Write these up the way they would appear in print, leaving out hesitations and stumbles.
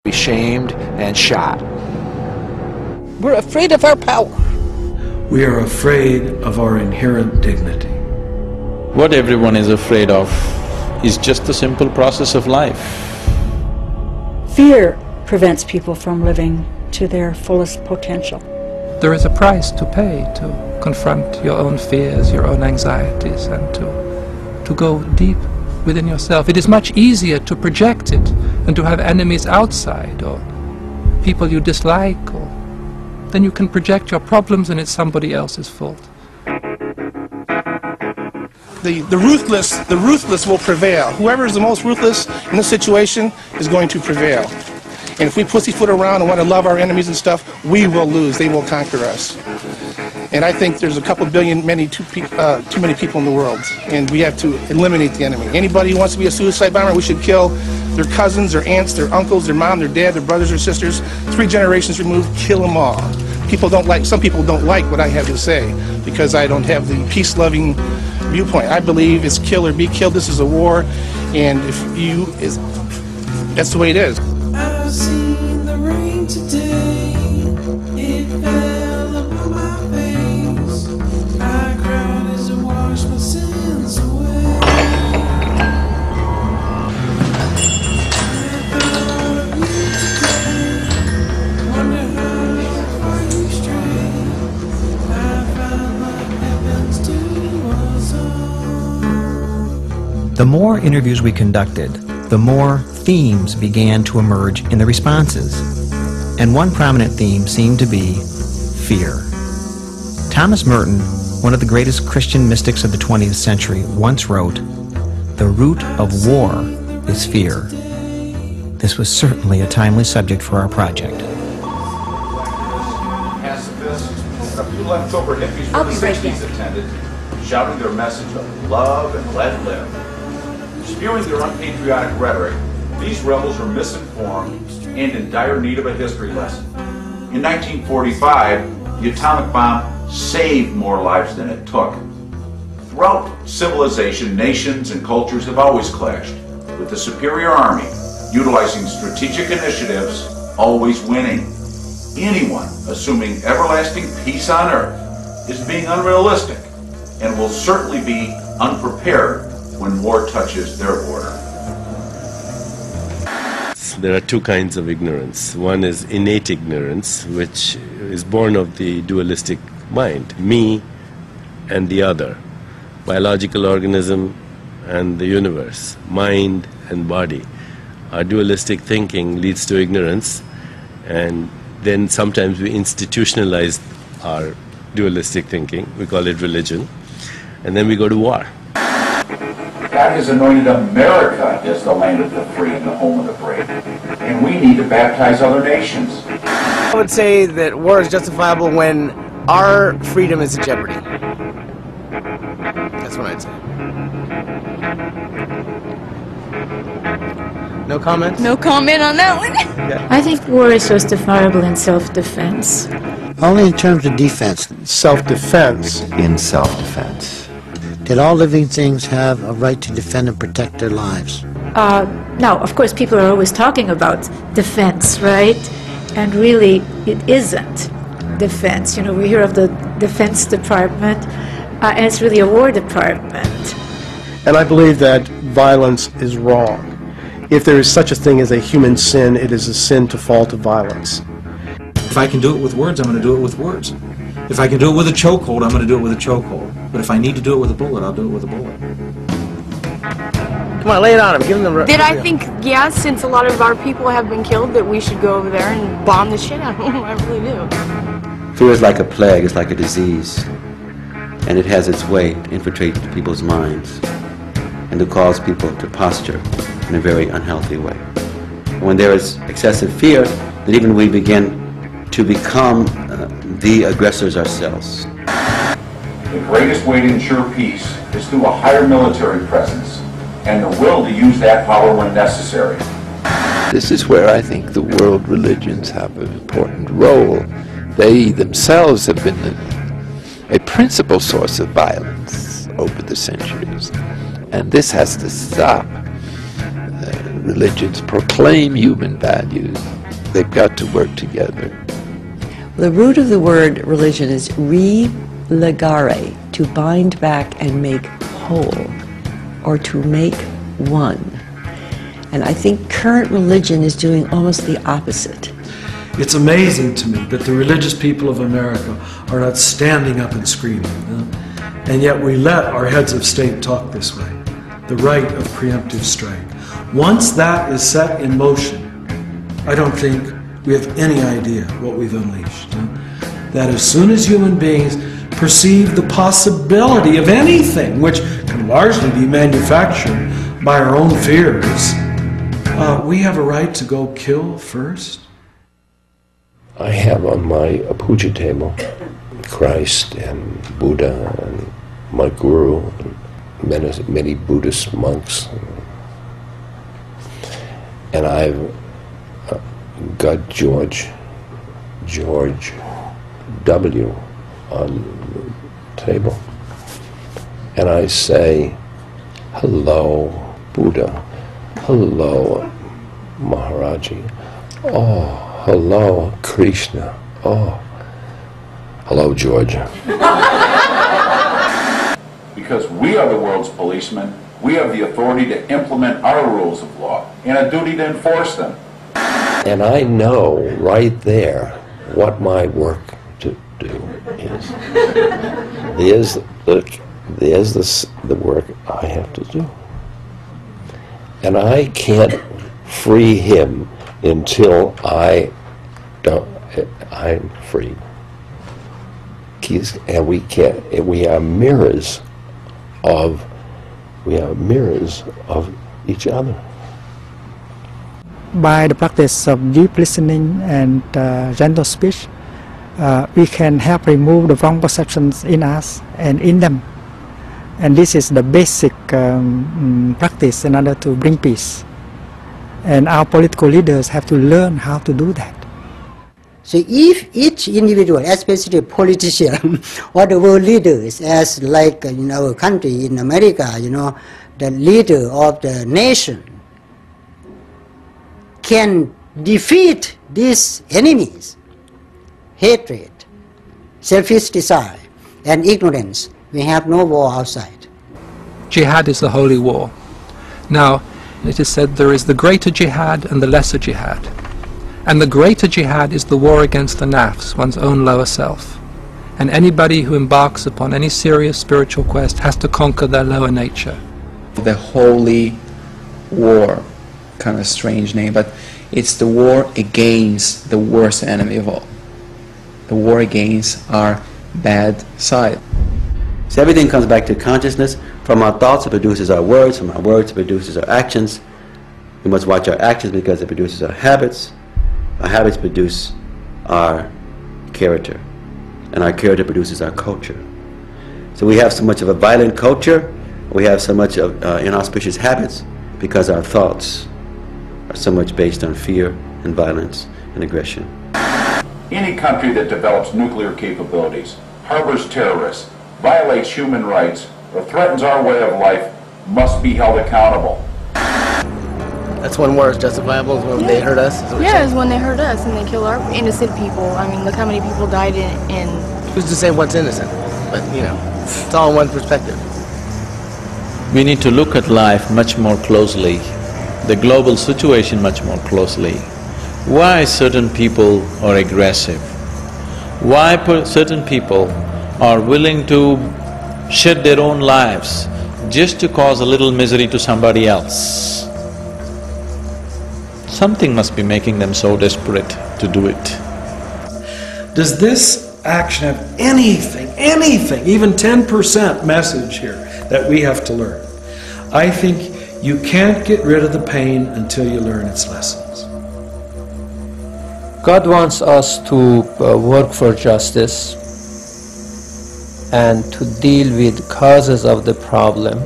be shamed and shot. We're afraid of our power. We are afraid of our inherent dignity. What everyone is afraid of is just the simple process of life. Fear prevents people from living to their fullest potential. There is a price to pay to confront your own fears, your own anxieties, and to go deep within yourself. It is much easier to project it and to have enemies outside or people you dislike, or then you can project your problems and it's somebody else's fault. The ruthless will prevail. Whoever is the most ruthless in this situation is going to prevail. And if we pussyfoot around and want to love our enemies and stuff, we will lose. They will conquer us. And I think there's a couple billion, too many people in the world, and we have to eliminate the enemy. Anybody who wants to be a suicide bomber, we should kill their cousins, their aunts, their uncles, their mom, their dad, their brothers or sisters, 3 generations removed. Kill them all. Some people don't like what I have to say because I don't have the peace-loving viewpoint. I believe it's kill or be killed. This is a war, and that's the way it is. I've seen the rain today. It fell upon my face. I cried as I washed my sins away. I thought of you today. Wonder how far you strayed. I found what happens to us all. The more interviews we conducted, the more themes began to emerge in the responses. And one prominent theme seemed to be fear. Thomas Merton, one of the greatest Christian mystics of the 20th century, once wrote, "The root of war is fear." This was certainly a timely subject for our project. Pacifists and a few leftover hippies from the 60s attended, shouting their message of love and let live. Spewing their unpatriotic rhetoric, these rebels were misinformed and in dire need of a history lesson. In 1945, the atomic bomb saved more lives than it took. Throughout civilization, nations and cultures have always clashed, with the superior army utilizing strategic initiatives, always winning. Anyone assuming everlasting peace on earth is being unrealistic and will certainly be unprepared when war touches their border. There are two kinds of ignorance. One is innate ignorance, which is born of the dualistic mind, me and the other, biological organism and the universe, mind and body. Our dualistic thinking leads to ignorance, and then sometimes we institutionalize our dualistic thinking, we call it religion, and then we go to war. God has anointed America as the land of the free and the home of the brave. And we need to baptize other nations. I would say that war is justifiable when our freedom is in jeopardy. That's what I'd say. No comment? No comment on that one. Yeah. I think war is justifiable in self-defense. Only in terms of defense. Self-defense. In self-defense. That all living things have a right to defend and protect their lives. Now, of course, people are always talking about defense, right? And really, it isn't defense. You know, we hear of the Defense Department, and it's really a War Department. And I believe that violence is wrong. If there is such a thing as a human sin, it is a sin to fall to violence. If I can do it with words, I'm going to do it with words. If I can do it with a chokehold, I'm going to do it with a chokehold. But if I need to do it with a bullet, I'll do it with a bullet. Come on, lay it on him. Give him the... Did I think, yeah, since a lot of our people have been killed, that we should go over there and bomb the shit out of them? I really do. Fear is like a plague. It's like a disease. And it has its way to infiltrate people's minds and to cause people to posture in a very unhealthy way. When there is excessive fear, then even we begin to become the aggressors ourselves. The greatest way to ensure peace is through a higher military presence and the will to use that power when necessary. This is where I think the world religions have an important role. They themselves have been a principal source of violence over the centuries. And this has to stop. religions proclaim human values. They've got to work together. The root of the word religion is religare, to bind back and make whole, or to make one. And I think current religion is doing almost the opposite. It's amazing to me that the religious people of America are not standing up and screaming. And yet we let our heads of state talk this way. The right of preemptive strike. Once that is set in motion, I don't think we have any idea what we've unleashed. That as soon as human beings perceive the possibility of anything, which can largely be manufactured by our own fears, we have a right to go kill first. I have on my puja table Christ and Buddha and my guru and many Buddhist monks. And I've got George W. on the table. And I say, hello, Buddha. Hello, Maharaji. Oh, hello, Krishna. Oh, hello, Georgia. Because we are the world's policemen, we have the authority to implement our rules of law and a duty to enforce them. And I know right there what my work to do is. There's the work I have to do. And I can't free him until I'm free. And we are mirrors of each other. By the practice of deep listening and gentle speech, we can help remove the wrong perceptions in us and in them. And this is the basic practice in order to bring peace. And our political leaders have to learn how to do that. So if each individual, especially politician or the world leaders, as like in our country, in America, the leader of the nation, can defeat these enemies, hatred, selfish desire, and ignorance, we have no war outside. Jihad is the holy war. Now, it is said there is the greater jihad and the lesser jihad. And the greater jihad is the war against the nafs, one's own lower self. And anybody who embarks upon any serious spiritual quest has to conquer their lower nature. The holy war, kind of a strange name, but it's the war against the worst enemy of all. The war against our bad side. So everything comes back to consciousness. From our thoughts it produces our words, from our words it produces our actions. We must watch our actions because it produces our habits. Our habits produce our character, and our character produces our culture. So we have so much of a violent culture, we have so much of inauspicious habits because our thoughts are so much based on fear and violence and aggression. Any country that develops nuclear capabilities, harbors terrorists, violates human rights, or threatens our way of life must be held accountable. That's when war is justifiable, is when they hurt us? Yeah, it's when they hurt us and they kill our innocent people. I mean, look how many people died in... Who's to say what's innocent? But, it's all in one perspective. We need to look at life much more closely, the global situation much more closely. Why certain people are aggressive? Why certain people are willing to shed their own lives just to cause a little misery to somebody else? Something must be making them so desperate to do it. Does this action have anything, even 10% message here that we have to learn? I think you can't get rid of the pain until you learn its lessons. God wants us to work for justice and to deal with causes of the problem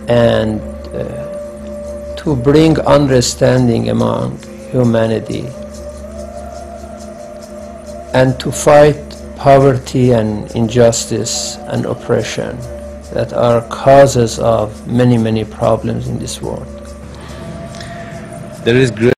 and to bring understanding among humanity and to fight poverty and injustice and oppression. that are causes of many, many problems in this world. There is great